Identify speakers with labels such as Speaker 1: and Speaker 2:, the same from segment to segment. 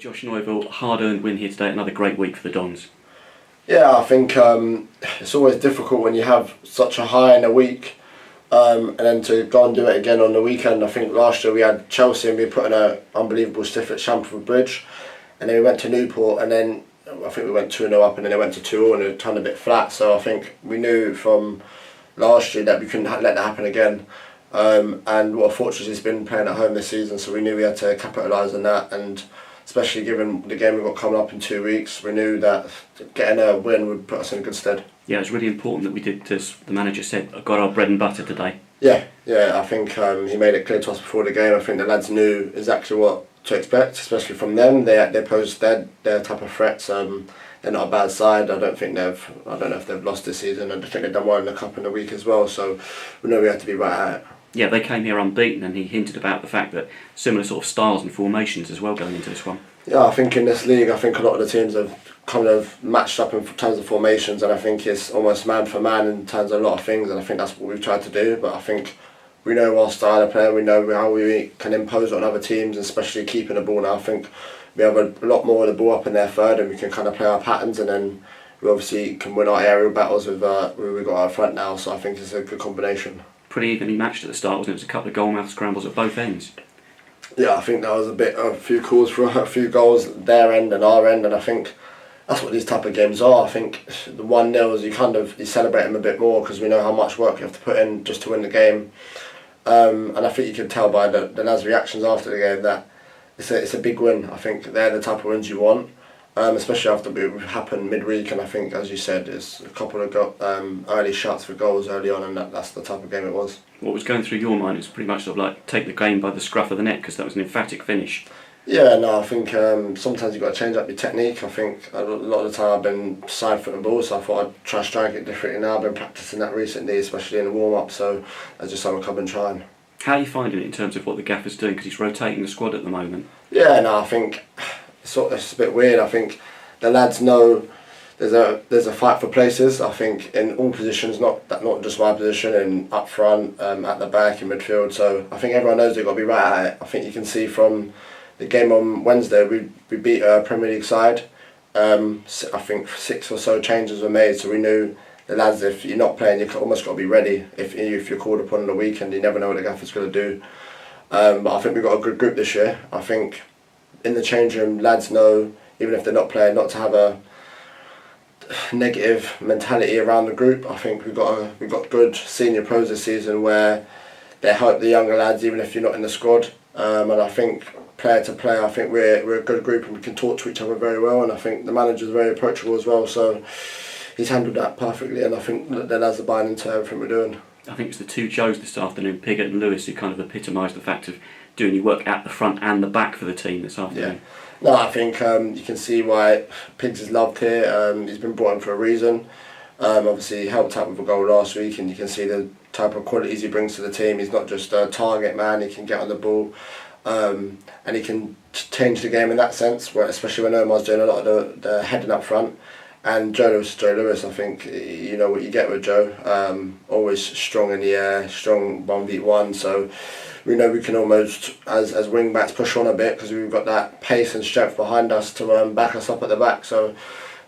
Speaker 1: Josh Neufville, hard-earned win here today, another great week for the Dons.
Speaker 2: Yeah, I think it's always difficult when you have such a high in a week and then to go and do it again on the weekend. I think last year we had Chelsea and we put in an unbelievable stiff at Stamford Bridge, and then we went to Newport and then I think we went 2-0 up and then it went to 2-2 and it turned a bit flat. So I think we knew from last year that we couldn't let that happen again. And what a fortress it's been playing at home this season, so we knew we had to capitalise on that, and especially given the game we've got coming up in 2 weeks, we knew that getting a win would put us in good stead.
Speaker 1: Yeah, it's really important that we did, as the manager said, got our bread and butter today.
Speaker 2: Yeah, I think he made it clear to us before the game. I think the lads knew exactly what to expect, especially from them. They pose their type of threats. They're not a bad side. I don't know if they've lost this season. I think they've done well in the cup in the week as well. So we know we have to be right at it.
Speaker 1: Yeah, they came here unbeaten, and he hinted about the fact that similar sort of styles and formations as well going into this one.
Speaker 2: Yeah, I think in this league, I think a lot of the teams have kind of matched up in terms of formations, and I think it's almost man for man in terms of a lot of things, and I think that's what we've tried to do. But I think we know our style of play, we know how we can impose on other teams, especially keeping the ball now. I think we have a lot more of the ball up in their third, and we can kind of play our patterns, and then we obviously can win our aerial battles with we've got our front now. So I think it's a good combination.
Speaker 1: Pretty evenly matched at the start, wasn't it? It was a couple of goalmouth scrambles at both ends.
Speaker 2: Yeah, I think that was a few calls for a few goals their end and our end, and I think that's what these type of games are. I think the 1-0s you celebrate them a bit more because we know how much work you have to put in just to win the game, and I think you can tell by the lads' reactions after the game that it's a big win. I think they're the type of wins you want. Especially after it happened midweek, and I think, as you said, it's a couple of early shots for goals early on, and that's the type of game it was.
Speaker 1: What was going through your mind? It was pretty much sort of like take the game by the scruff of the neck, because that was an emphatic finish.
Speaker 2: Yeah, no, I think sometimes you've got to change up your technique. I think a lot of the time I've been side footing balls, so I thought I'd try strike it differently now. I've been practicing that recently, especially in the warm up, so that's just something I've been trying.
Speaker 1: How are you finding it in terms of what the gaffer's doing, because he's rotating the squad at the moment?
Speaker 2: Yeah, no, I think it's a bit weird. I think the lads know there's a fight for places. I think in all positions, not just my position, and up front, at the back, in midfield. So I think everyone knows they've got to be right at it. I think you can see from the game on Wednesday, we beat a Premier League side. I think 6 or so changes were made, so we knew the lads, if you're not playing, you've almost got to be ready. If you're called upon on the weekend, you never know what the gaffer's going to do. But I think we've got a good group this year. I think in the change room, lads know, even if they're not playing, not to have a negative mentality around the group. I think we've got good senior pros this season where they help the younger lads, even if you're not in the squad. And I think player to player, I think we're a good group and we can talk to each other very well. And I think the manager's very approachable as well. So he's handled that perfectly, and I think the lads are buying into everything we're doing.
Speaker 1: I think it's the two Joes this afternoon, Piggott and Lewis, who kind of epitomised the fact of doing your work at the front and the back for the team this afternoon.
Speaker 2: Yeah. No, I think you can see why Pigs is loved here. He's been brought in for a reason. Obviously, he helped out with a goal last week, and you can see the type of qualities he brings to the team. He's not just a target man, he can get on the ball, and he can change the game in that sense, especially when Omar's doing a lot of the heading up front. And Joe Lewis, I think you know what you get with Joe. Always strong in the air, strong 1v1. So we know we can almost, as wing backs, push on a bit because we've got that pace and strength behind us to back us up at the back. So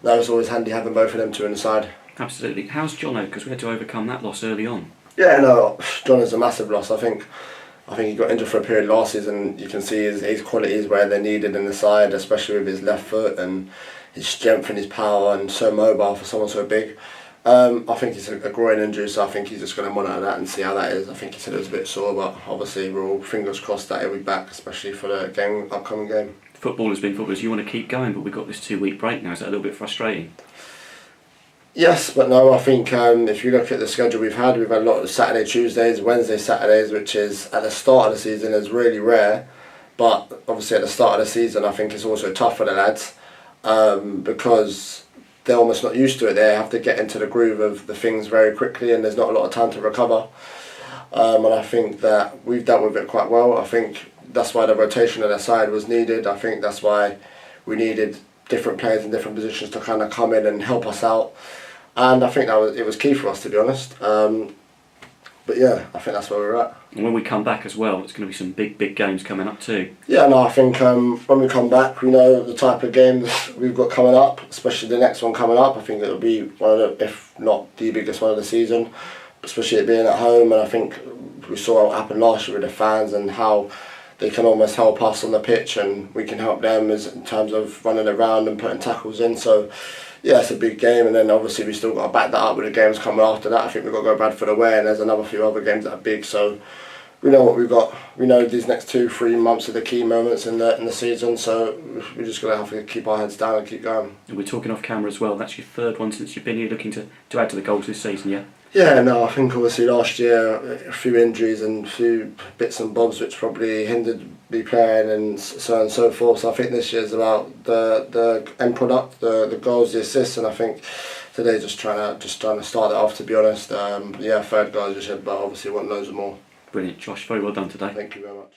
Speaker 2: that was always handy having both of them two on the side.
Speaker 1: Absolutely. How's Jono? Because we had to overcome that loss early on.
Speaker 2: Yeah, no, John is a massive loss. I think he got injured for a period last season. You can see his qualities where they're needed in the side, especially with his left foot and his strength and his power, and so mobile for someone so big. I think it's a groin injury, so I think he's just going to monitor that and see how that is. I think he said it was a bit sore, but obviously we're all fingers crossed that he'll be back, especially for the upcoming game.
Speaker 1: Football has been footballers. You want to keep going, but we've got this 2-week break now. Is that a little bit frustrating?
Speaker 2: Yes, but no, I think if you look at the schedule we've had a lot of Saturday, Tuesdays, Wednesday, Saturdays, which is at the start of the season is really rare. But obviously at the start of the season, I think it's also tough for the lads because they're almost not used to it. They have to get into the groove of the things very quickly, and there's not a lot of time to recover. And I think that we've dealt with it quite well. I think that's why the rotation of their side was needed. I think that's why we needed different players in different positions to kind of come in and help us out. And I think it was key for us, to be honest. But yeah, I think that's where we're at.
Speaker 1: And when we come back as well, it's going to be some big games coming up too.
Speaker 2: Yeah, no, I think when we come back, we know the type of games we've got coming up, especially the next one coming up. I think it'll be one of the, if not the biggest one of the season, especially it being at home. And I think we saw what happened last year with the fans and how they can almost help us on the pitch and we can help them as in terms of running around and putting tackles in. So yeah, it's a big game, and then obviously we still got to back that up with the games coming after that. I think we've got to go Bradford away, and there's another few other games that are big. So we know what we've got. We know these next 2-3 months are the key moments in the season. So we're just gonna have to keep our heads down and keep going.
Speaker 1: And we're talking off camera as well. That's your third one since you've been here, looking to add to the goals this season, yeah?
Speaker 2: Yeah, no, I think obviously last year a few injuries and a few bits and bobs which probably hindered me playing and so on and so forth. So I think this year's about the end product, the goals, the assists, and I think today just trying to start it off, to be honest. Yeah, third goal just had, but obviously want loads more.
Speaker 1: Brilliant, Josh. Very well done today.
Speaker 2: Thank you very much.